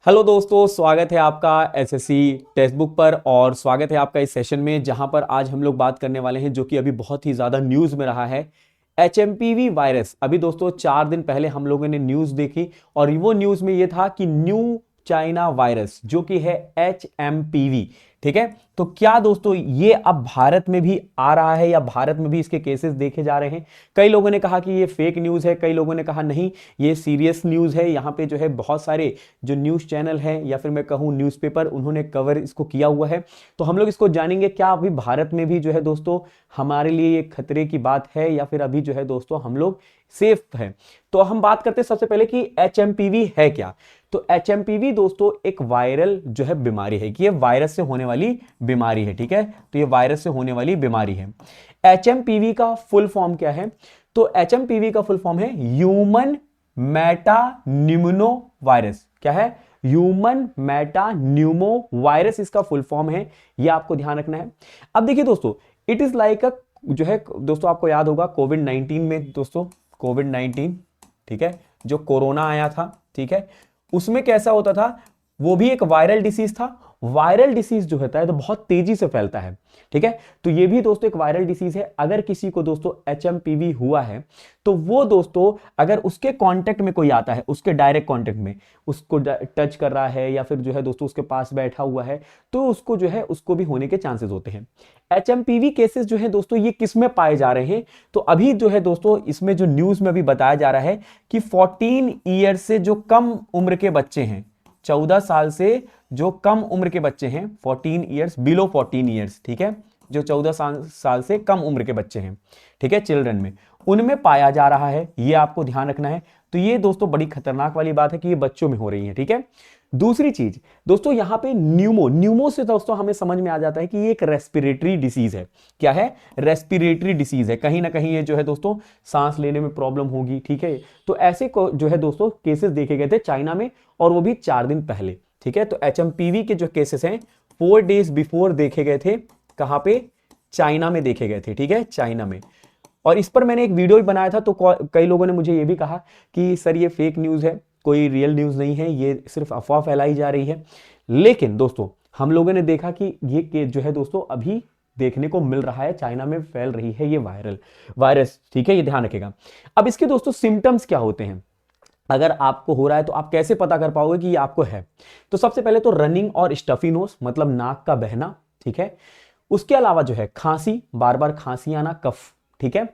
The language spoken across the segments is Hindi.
हेलो दोस्तों, स्वागत है आपका एसएससी टेक्स्ट बुक पर। और स्वागत है आपका इस सेशन में जहां पर आज हम लोग बात करने वाले हैं जो कि अभी बहुत ही ज्यादा न्यूज में रहा है, एचएमपीवी वायरस। अभी दोस्तों 4 दिन पहले हम लोगों ने न्यूज देखी और वो न्यूज में ये था कि न्यू चाइना वायरस जो कि है एचएमपीवी। ठीक है, तो क्या दोस्तों ये अब भारत में भी आ रहा है या भारत में भी इसके केसेस देखे जा रहे हैं? कई लोगों ने कहा कि ये फेक न्यूज है, कई लोगों ने कहा नहीं ये सीरियस न्यूज है। यहाँ पे जो है बहुत सारे जो न्यूज़ चैनल है या फिर मैं कहूँ न्यूज़पेपर, उन्होंने कवर इसको किया हुआ है। तो हम लोग इसको जानेंगे क्या अभी भारत में भी जो है दोस्तों हमारे लिए ये खतरे की बात है या फिर अभी जो है दोस्तों हम लोग सेफ है। तो हम बात करते हैं सबसे पहले कि एचएमपीवी है क्या। तो एचएमपीवी दोस्तों एक वायरल जो है बीमारी है कि ये वायरस से होने वाली बीमारी है। ठीक है, तो ये वायरस से होने वाली बीमारी है। एचएमपीवी का फुल फॉर्म क्या है? तो एचएमपीवी का फुल फॉर्म है ह्यूमन मेटा न्यूमोनो वायरस। क्या है? ह्यूमन मेटा न्यूमो वायरस इसका फुल फॉर्म है, ये आपको ध्यान रखना है। अब देखिए दोस्तों, इट इज लाइक अ जो है दोस्तों आपको याद होगा कोविड 19 में दोस्तों, कोविड 19, ठीक है, जो कोरोना आया था, ठीक है, उसमें कैसा होता था, वो भी एक वायरल डिसीज था। वायरल डिसीज जो होता है तो बहुत तेजी से फैलता है। ठीक है, तो ये भी दोस्तों एक वायरल डिसीज है। अगर किसी को दोस्तों एचएमपीवी हुआ है तो वो दोस्तों अगर उसके कांटेक्ट में कोई आता है, उसके डायरेक्ट कांटेक्ट में उसको टच कर रहा है या फिर जो है दोस्तों उसके पास बैठा हुआ है, तो उसको जो है उसको भी होने के चांसेस होते हैं। एचएमपीवी केसेस जो है दोस्तों ये किस में पाए जा रहे हैं? तो अभी जो है दोस्तों इसमें जो न्यूज में अभी बताया जा रहा है कि 14 ईयर से जो कम उम्र के बच्चे हैं, 14 साल से जो कम उम्र के बच्चे हैं, 14 ईयर्स, बिलो 14 ईयर्स, ठीक है, जो 14 साल से कम उम्र के बच्चे हैं, ठीक है, चिल्ड्रन में, उनमें पाया जा रहा है। ये आपको ध्यान रखना है। तो ये दोस्तों बड़ी खतरनाक वाली बात है कि ये बच्चों में हो रही है। ठीक है, दूसरी चीज दोस्तों यहां पे न्यूमो, न्यूमो से दोस्तों हमें समझ में आ जाता है कि ये एक रेस्पिरेटरी डिसीज है। क्या है? रेस्पिरेटरी डिसीज है। कहीं ना कहीं ये जो है दोस्तों सांस लेने में प्रॉब्लम होगी। ठीक है, तो ऐसे को जो है दोस्तों केसेस देखे गए थे चाइना में, और वो भी 4 दिन पहले। ठीक है, तो एचएमपीवी के जो केसेस हैं 4 डेज बिफोर देखे गए थे। कहां पे? चाइना में देखे गए थे। ठीक है, चाइना में। और इस पर मैंने एक वीडियो भी बनाया था, तो कई लोगों ने मुझे ये भी कहा कि सर ये फेक न्यूज है, कोई रियल न्यूज नहीं है, ये सिर्फ अफवाह फैलाई जा रही है। लेकिन दोस्तों हम लोगों ने देखा कि ये जो है दोस्तों अभी देखने को मिल रहा है, चाइना में फैल रही है ये वायरल वायरस। ठीक है, ये ध्यान रखेगा। अब इसके दोस्तों सिम्टम्स क्या होते हैं? अगर आपको हो रहा है तो आप कैसे पता कर पाओगे कि ये आपको है? तो सबसे पहले तो रनिंग और स्टफी नोज, मतलब नाक का बहना। ठीक है, उसके अलावा जो है खांसी, बार बार खांसी आना, कफ। ठीक है,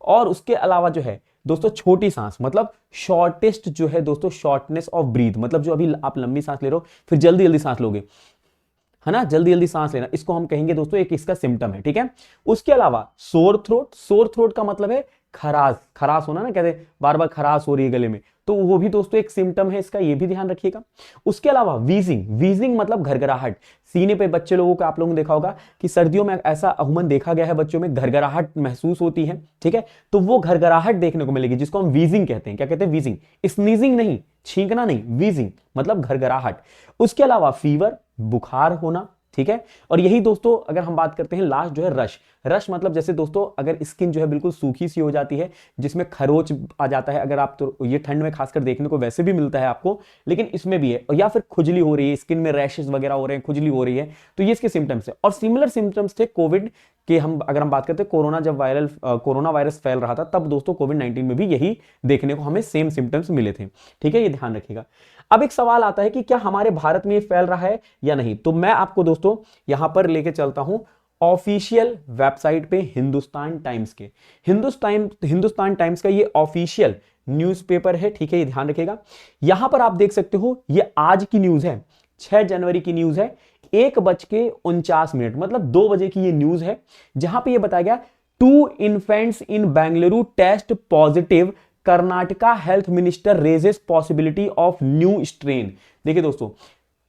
और उसके अलावा जो है दोस्तों छोटी सांस, मतलब शॉर्टेस्ट जो है दोस्तों शॉर्टनेस ऑफ ब्रीथ, मतलब जो अभी आप लंबी सांस ले रहे हो फिर जल्दी जल्दी सांस लोगे, है ना, जल्दी जल्दी सांस लेना, इसको हम कहेंगे दोस्तों एक इसका सिम्टम है। ठीक है, उसके अलावा सोर थ्रोट, सोर थ्रोट का मतलब है खराश, खराश होना ना, कहते बार बार खराश हो रही है गले में, तो वो भी दोस्तों एक सिम्टम है इसका, ये भी ध्यान रखिएगा। उसके अलावा वीजिंग, वीजिंग मतलब घरघराहट, सीने पे बच्चे लोगों को आप लोगों ने देखा होगा कि सर्दियों में ऐसा अमूमन देखा गया है, बच्चों में घरघराहट महसूस होती है। ठीक है, तो वो घरघराहट देखने को मिलेगी जिसको हम वीजिंग कहते हैं। क्या कहते हैं? वीजिंग, स्नीजिंग नहीं, छींकना नहीं, वीजिंग मतलब घरघराहट। उसके अलावा फीवर, बुखार होना। ठीक है, और यही दोस्तों अगर हम बात करते हैं लास्ट जो है रश, रश मतलब जैसे दोस्तों अगर स्किन जो है बिल्कुल सूखी सी हो जाती है, जिसमें खरोच आ जाता है, अगर आप, तो ये ठंड में खासकर देखने को वैसे भी मिलता है आपको, लेकिन इसमें भी है, या फिर खुजली हो रही है, स्किन में रैशेस वगैरह हो रहे हैं, खुजली हो रही है, तो ये इसके सिम्टम्स है। और सिमिलर सिम्टम्स थे कोविड के, हम अगर हम बात करते हैं कोरोना, जब कोरोना वायरस फैल रहा था तब दोस्तों कोविड 19 में भी यही देखने को हमें सेम सिम्टम्स मिले थे। ठीक है, ये ध्यान रखिएगा। अब एक सवाल आता है कि क्या हमारे भारत में ये फैल रहा है या नहीं? तो मैं आपको दोस्तों यहां पर लेके चलता हूं ऑफिशियल वेबसाइट पे, हिंदुस्तान टाइम्स के। हिंदुस्तान टाइम्स का ये ऑफिशियल न्यूज़पेपर है। ठीक है, ये ध्यान रखिएगा। यहां पर आप देख सकते हो ये आज की न्यूज है, 6 जनवरी की न्यूज है, 1:49, मतलब 2 बजे की ये न्यूज है, जहां पे ये बताया गया 2 infants in Bengaluru test positive, Karnataka health minister raises possibility of new strain. देखिए दोस्तों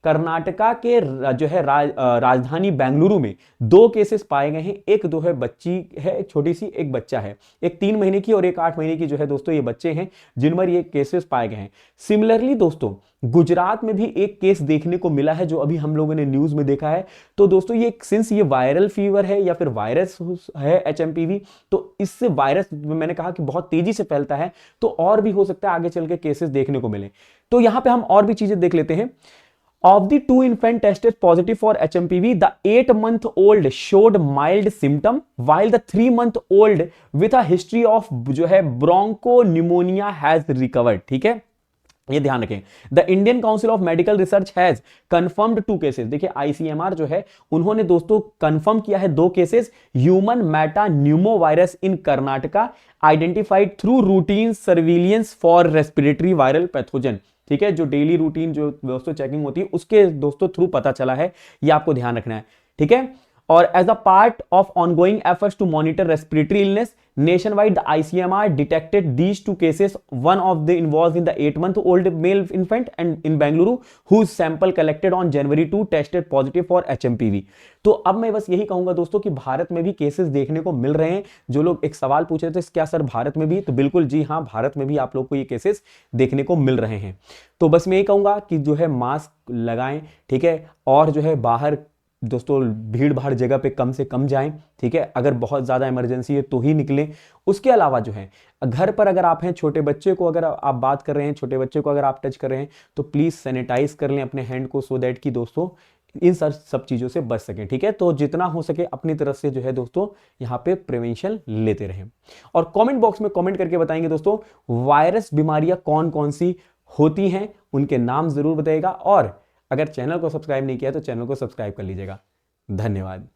कर्नाटका के जो है राजधानी बेंगलुरु में 2 केसेस पाए गए हैं। एक दो है बच्ची है छोटी सी, एक बच्चा है, एक 3 महीने की और एक 8 महीने की जो है दोस्तों ये बच्चे हैं जिन पर ये केसेस पाए गए हैं। सिमिलरली दोस्तों गुजरात में भी एक केस देखने को मिला है जो अभी हम लोगों ने न्यूज में देखा है। तो दोस्तों ये सिंस ये वायरल फीवर है या फिर वायरस है एचएमपीवी, तो इससे वायरस मैंने कहा कि बहुत तेजी से फैलता है, तो और भी हो सकता है आगे चल के केसेस देखने को मिले। तो यहां पे हम और भी चीजें देख लेते हैं। Of the two infant tested positive for HMPV, the 8-month-old showed mild symptom, while the 3-month-old with a history of जो है bronchopneumonia has recovered. ठीक है, ये ध्यान रखें. The Indian council of medical research has confirmed 2 cases. देखिए आईसीएमआर जो है उन्होंने दोस्तों कंफर्म किया है 2 cases. Human Meta Numa virus in Karnataka identified through routine surveillance for respiratory viral pathogen. ठीक है, जो डेली रूटीन जो दोस्तों चेकिंग होती है उसके दोस्तों थ्रू पता चला है, ये आपको ध्यान रखना है. ठीक है, और as a part of ongoing efforts to monitor respiratory illness nationwide, the ICMR detected these 2 cases. One of the involved in the 8-month-old male infant and in Bengaluru, whose sample collected on January 2 tested positive for HMPV. तो अब मैं बस यही कहूंगा दोस्तों कि भारत में भी केसेस देखने को मिल रहे हैं. जो लोग एक सवाल पूछ रहे थे क्या सर भारत में भी, तो बिल्कुल जी हाँ, भारत में भी आप लोग को ये केसेस देखने को मिल रहे हैं. तो बस मैं यही कहूंगा कि जो है मास्क लगाएं. ठीक है, और जो है बाहर दोस्तों भीड़ भाड़ जगह पे कम से कम जाएं. ठीक है, अगर बहुत ज़्यादा इमरजेंसी है तो ही निकलें. उसके अलावा जो है घर पर अगर आप हैं, छोटे बच्चे को अगर आप बात कर रहे हैं, छोटे बच्चे को अगर आप टच कर रहे हैं तो प्लीज़ सैनिटाइज कर लें अपने हैंड को, सो दैट कि दोस्तों इन सब चीज़ों से बच सकें. ठीक है, तो जितना हो सके अपनी तरफ से जो है दोस्तों यहाँ पे प्रिवेंशन लेते रहें. और कमेंट बॉक्स में कमेंट करके बताएंगे दोस्तों वायरस बीमारियां कौन कौन सी होती हैं, उनके नाम जरूर बताइएगा. और अगर चैनल को सब्सक्राइब नहीं किया तो चैनल को सब्सक्राइब कर लीजिएगा. धन्यवाद.